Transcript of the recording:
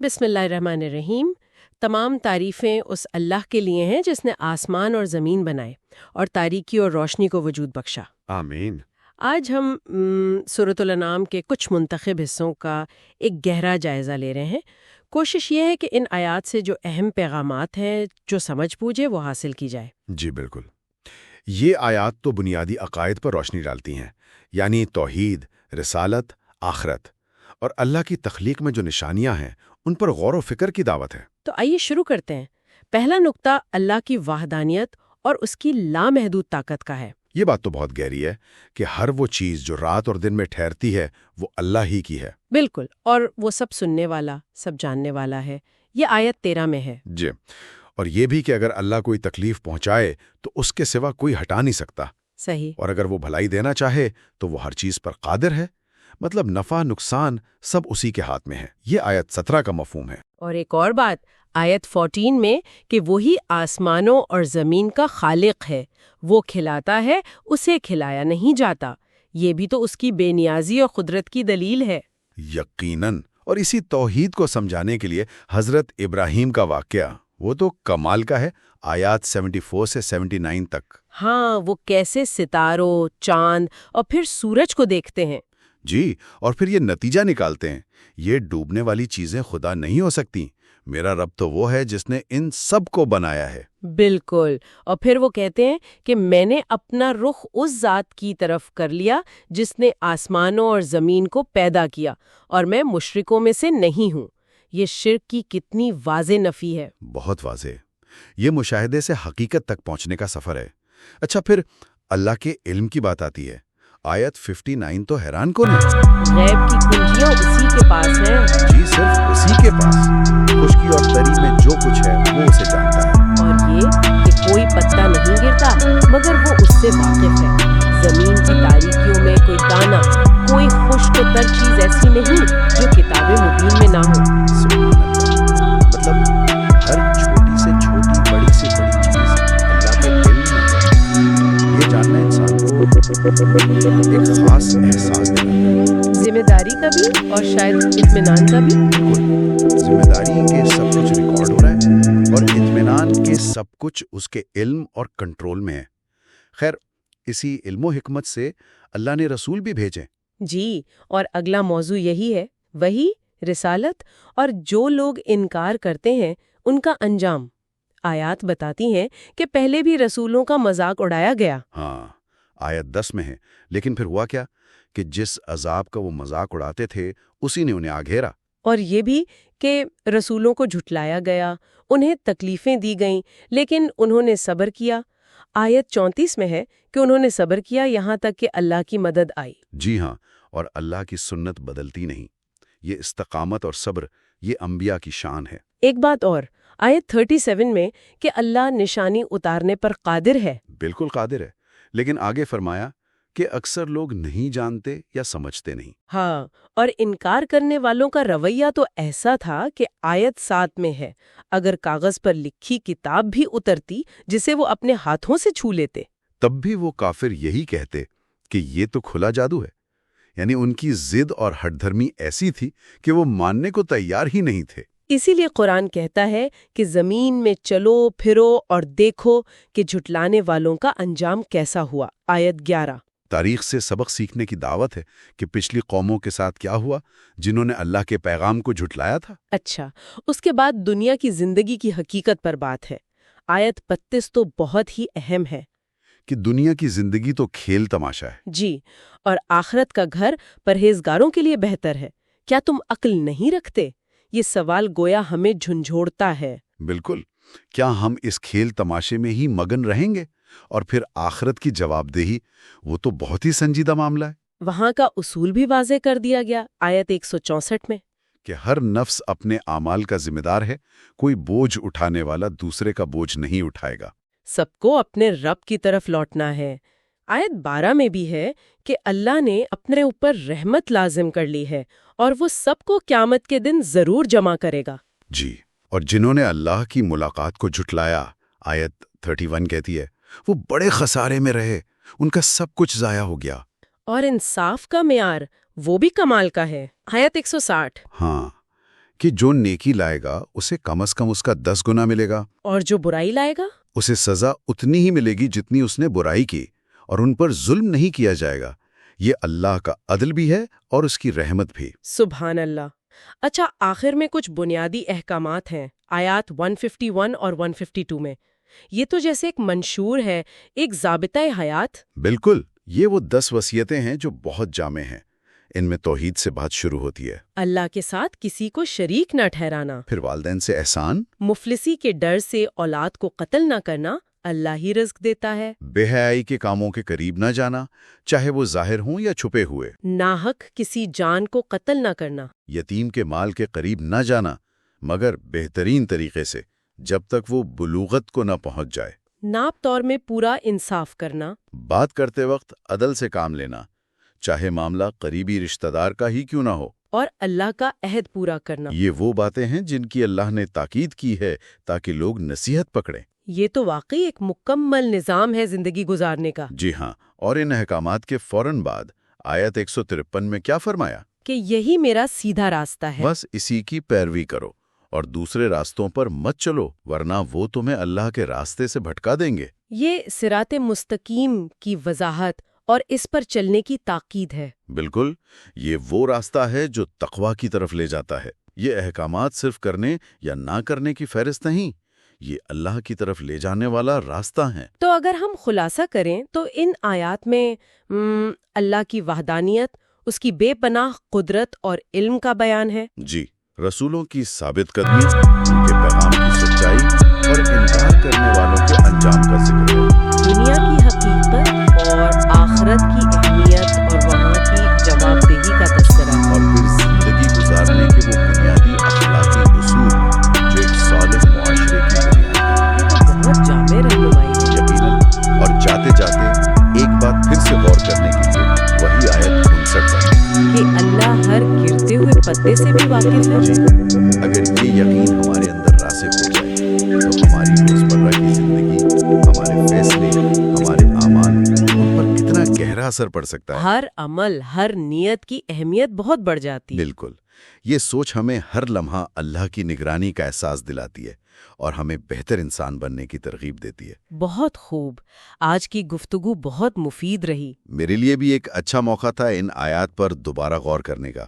بسم اللہ الرحمن الرحیم۔ تمام تعریفیں اس اللہ کے لیے ہیں جس نے آسمان اور زمین بنائے اور تاریکی اور روشنی کو وجود بخشا۔ آمین۔ آج ہم سورۃ الانعام کے کچھ منتخب حصوں کا ایک گہرا جائزہ لے رہے ہیں۔ کوشش یہ ہے کہ ان آیات سے جو اہم پیغامات ہیں جو سمجھ بوجھے وہ حاصل کی جائے۔ جی بالکل، یہ آیات تو بنیادی عقائد پر روشنی ڈالتی ہیں، یعنی توحید، رسالت، آخرت اور اللہ کی تخلیق میں جو نشانیاں ہیں ان پر غور و فکر کی دعوت ہے۔ تو آئیے شروع کرتے ہیں۔ پہلا نقطہ اللہ کی وحدانیت اور اس کی لامحدود طاقت کا ہے۔ یہ بات تو بہت گہری ہے کہ ہر وہ چیز جو رات اور دن میں ٹھہرتی ہے وہ اللہ ہی کی ہے۔ بالکل، اور وہ سب سننے والا، سب جاننے والا ہے۔ یہ آیت 13 میں ہے۔ جی، اور یہ بھی کہ اگر اللہ کوئی تکلیف پہنچائے تو اس کے سوا کوئی ہٹا نہیں سکتا۔ صحیح۔ اور اگر وہ بھلائی دینا چاہے تو وہ ہر چیز پر قادر ہے، مطلب نفع نقصان سب اسی کے ہاتھ میں ہے۔ یہ آیت 17 کا مفہوم ہے۔ اور ایک اور بات آیت 14 میں کہ وہی آسمانوں اور زمین کا خالق ہے، وہ کھلاتا ہے، اسے کھلایا نہیں جاتا۔ یہ بھی تو اس کی بے نیازی اور قدرت کی دلیل ہے۔ یقیناً، اور اسی توحید کو سمجھانے کے لیے حضرت ابراہیم کا واقعہ وہ تو کمال کا ہے، آیات 74 سے 79 تک۔ ہاں، وہ کیسے ستاروں، چاند اور پھر سورج کو دیکھتے ہیں۔ جی، اور پھر یہ نتیجہ نکالتے ہیں، یہ ڈوبنے والی چیزیں خدا نہیں ہو سکتی، میرا رب تو وہ ہے جس نے ان سب کو بنایا ہے۔ بالکل، اور پھر وہ کہتے ہیں کہ میں نے اپنا رخ اس ذات کی طرف کر لیا جس نے آسمانوں اور زمین کو پیدا کیا، اور میں مشرکوں میں سے نہیں ہوں۔ یہ شرک کی کتنی واضح نفی ہے۔ بہت واضح، یہ مشاہدے سے حقیقت تک پہنچنے کا سفر ہے۔ اچھا، پھر اللہ کے علم کی بات آتی ہے۔ آیت 59 تو حیران کن ہے۔ غیب کی کنجیاں اسی کے پاس ہیں۔ جی، صرف اسی کے پاس، خشکی اور تری میں جو کچھ ہے وہ اسے جانتا ہے۔ اور یہ کہ کوئی پتا نہیں گرتا مگر وہ اس سے واقف ہے۔ زمین کی تاریکیوں میں کوئی دانہ، کوئی خشک و تر چیز ایسی نہیں جو کتاب مبین میں نہ ہو۔ سبحان اللہ، مطلب ہر چھوٹی سے چھوٹی، بڑی سے بڑی چیز اللہ کے علم میں ہے۔ یہ جاننا انسان کو ایک خاص احساس دیتا ہے، ذمہ داری کا بھی اور شاید اطمینان کا بھی۔ بالکل، ذمہ داری کہ سب کچھ ریکارڈ ہو رہا ہے، اور اطمینان کہ سب کچھ اس کے علم اور کنٹرول میں ہے۔ خیر، اسی علم و حکمت سے اللہ نے رسول بھی بھیجے۔ جی، اور اگلا موضوع یہی ہے، وہی رسالت اور جو لوگ انکار کرتے ہیں ان کا انجام۔ آیات بتاتی ہیں کہ پہلے بھی رسولوں کا مذاق اڑایا گیا۔ ہاں، آیت 10 میں ہے، لیکن پھر ہوا کیا کہ جس عذاب کا وہ مذاق اڑاتے تھے اسی نے انہیں آگھیرا۔ اور یہ بھی کہ رسولوں کو جھٹلایا گیا، انہیں تکلیفیں دی گئیں، لیکن انہوں نے صبر کیا۔ آیت 34 میں ہے کہ انہوں نے صبر کیا یہاں تک کہ اللہ کی مدد آئی۔ جی ہاں، اور اللہ کی سنت بدلتی نہیں۔ یہ استقامت اور صبر، یہ انبیاء کی شان ہے۔ ایک بات اور، آیت 37 میں کہ اللہ نشانی اتارنے پر قادر ہے۔ بالکل قادر ہے، لیکن آگے فرمایا کہ اکثر لوگ نہیں جانتے یا سمجھتے نہیں۔ ہاں، اور انکار کرنے والوں کا رویہ تو ایسا تھا کہ آیت 7 میں ہے، اگر کاغذ پر لکھی کتاب بھی اترتی جسے وہ اپنے ہاتھوں سے چھو لیتے۔ تب بھی وہ کافر یہی کہتے کہ یہ تو کھلا جادو ہے، یعنی ان کی ضد اور ہٹ دھرمی ایسی تھی کہ وہ ماننے کو تیار ہی نہیں تھے۔ اسی لیے قرآن کہتا ہے کہ زمین میں چلو پھرو اور دیکھو کہ جھٹلانے والوں کا انجام کیسا ہوا۔ آیت 11۔ تاریخ سے سبق سیکھنے کی دعوت ہے کہ پچھلی قوموں کے ساتھ کیا ہوا جنہوں نے اللہ کے پیغام کو جھٹلایا تھا۔ اچھا، اس کے بعد دنیا کی زندگی کی حقیقت پر بات ہے۔ آیت 32 تو بہت ہی اہم ہے کہ دنیا کی زندگی تو کھیل تماشا ہے۔ جی، اور آخرت کا گھر پرہیزگاروں کے لیے بہتر ہے۔ کیا تم عقل نہیں رکھتے؟ یہ سوال گویا ہمیں جھنجھوڑتا ہے۔ بالکل، کیا ہم اس کھیل تماشے میں ہی مگن رہیں گے؟ اور پھر آخرت کی جواب دہی، وہ تو بہت ہی سنجیدہ معاملہ ہے۔ وہاں کا اصول بھی واضح کر دیا گیا آیت 164 میں کہ ہر نفس اپنے اعمال کا ذمہ دار ہے، کوئی بوجھ اٹھانے والا دوسرے کا بوجھ نہیں اٹھائے گا۔ سب کو اپنے رب کی طرف لوٹنا ہے۔ آیت 12 میں بھی ہے کہ اللہ نے اپنے اوپر رحمت لازم کر لی ہے اور وہ سب کو قیامت کے دن ضرور جمع کرے گا۔ جی، اور جنہوں نے اللہ کی ملاقات کو جھٹلایا، آیت 31 کہتی ہے، وہ بڑے خسارے میں رہے، ان کا سب کچھ ضائع ہو گیا۔ اور انصاف کا معیار وہ بھی کمال کا ہے۔ آیت 160۔ ہاں، کہ جو نیکی لائے گا اسے کم از کم اس کا 10 گنا ملے گا، اور جو برائی لائے گا؟ اسے سزا اتنی ہی ملے گی جتنی اس نے برائی کی، اور ان پر ظلم نہیں کیا جائے گا۔ یہ اللہ کا عدل بھی ہے اور اس کی رحمت بھی۔ سبحان اللہ۔ اچھا، آخر میں کچھ بنیادی احکامات ہیں آیات 151 اور 152 میں۔ یہ تو جیسے ایک منشور ہے، ایک ضابطۂ حیات۔ بالکل، یہ وہ 10 وصیتیں ہیں جو بہت جامع ہیں۔ ان میں توحید سے بات شروع ہوتی ہے، اللہ کے ساتھ کسی کو شریک نہ ٹھہرانا، پھر والدین سے احسان، مفلسی کے ڈر سے اولاد کو قتل نہ کرنا، اللہ ہی رزق دیتا ہے، بے حیائی کے کاموں کے قریب نہ جانا، چاہے وہ ظاہر ہوں یا چھپے ہوئے، ناحق کسی جان کو قتل نہ کرنا، یتیم کے مال کے قریب نہ جانا مگر بہترین طریقے سے جب تک وہ بلوغت کو نہ پہنچ جائے، ناپ طور میں پورا انصاف کرنا، بات کرتے وقت عدل سے کام لینا، چاہے معاملہ قریبی رشتہ دار کا ہی کیوں نہ ہو، اور اللہ کا عہد پورا کرنا۔ یہ وہ باتیں ہیں جن کی اللہ نے تاکید کی ہے تاکہ لوگ نصیحت پکڑیں۔ یہ تو واقعی ایک مکمل نظام ہے زندگی گزارنے کا۔ جی ہاں، اور ان احکامات کے فوراً بعد آیت 153 میں کیا فرمایا؟ کہ یہی میرا سیدھا راستہ ہے۔ بس اسی کی پیروی کرو اور دوسرے راستوں پر مت چلو، ورنہ وہ تمہیں اللہ کے راستے سے بھٹکا دیں گے۔ یہ صراط مستقیم کی وضاحت اور اس پر چلنے کی تاکید ہے۔ بالکل، یہ وہ راستہ ہے جو تقویٰ کی طرف لے جاتا ہے۔ یہ احکامات صرف کرنے یا نہ کرنے کی فہرست نہیں، یہ اللہ کی طرف لے جانے والا راستہ ہیں۔ تو اگر ہم خلاصہ کریں تو ان آیات میں اللہ کی وحدانیت، اس کی بے پناہ قدرت اور علم کا بیان ہے۔ جی، رسولوں کی ثابت قدمی، ان کے پیغام کی سچائی اور انکار کرنے والوں کے انجام کا ذکر ہے۔ دنیا کی حقیقت اور آخرت کی اہمیت اور وہاں کی جواب دہی کا تذکرہ ہے۔ اور پھر زندگی گزارنے کے وہ بنیادی اخلاقی اصول جو ایک صالح معاشرے کی بنیاد ہے۔ یہ تو بہت جامع رہنمائی ہے۔ یقیناً، اور جاتے جاتے ایک بات پھر سے غور کرنے کے لیے وہی آیت 59 ہے کہ اللہ ہر گرتے ہوئے پتے سے بھی واقف ہے۔ جی، اگر یہ یقین ہمارے اندر راسخ ہو جائے تو ہماری روزمرہ کی زندگی، ہمارے فیصلے، ہمارے اعمال، ان پر کتنا گہرا اثر پڑ سکتا ہے۔ ہر عمل، ہر نیت کی اہمیت بہت بڑھ جاتی ہے۔ بالکل، یہ سوچ ہمیں ہر لمحہ اللہ کی نگرانی کا احساس دلاتی ہے اور ہمیں بہتر انسان بننے کی ترغیب دیتی ہے۔ بہت خوب، آج کی گفتگو بہت مفید رہی۔ میرے لیے بھی ایک اچھا موقع تھا ان آیات پر دوبارہ غور کرنے کا۔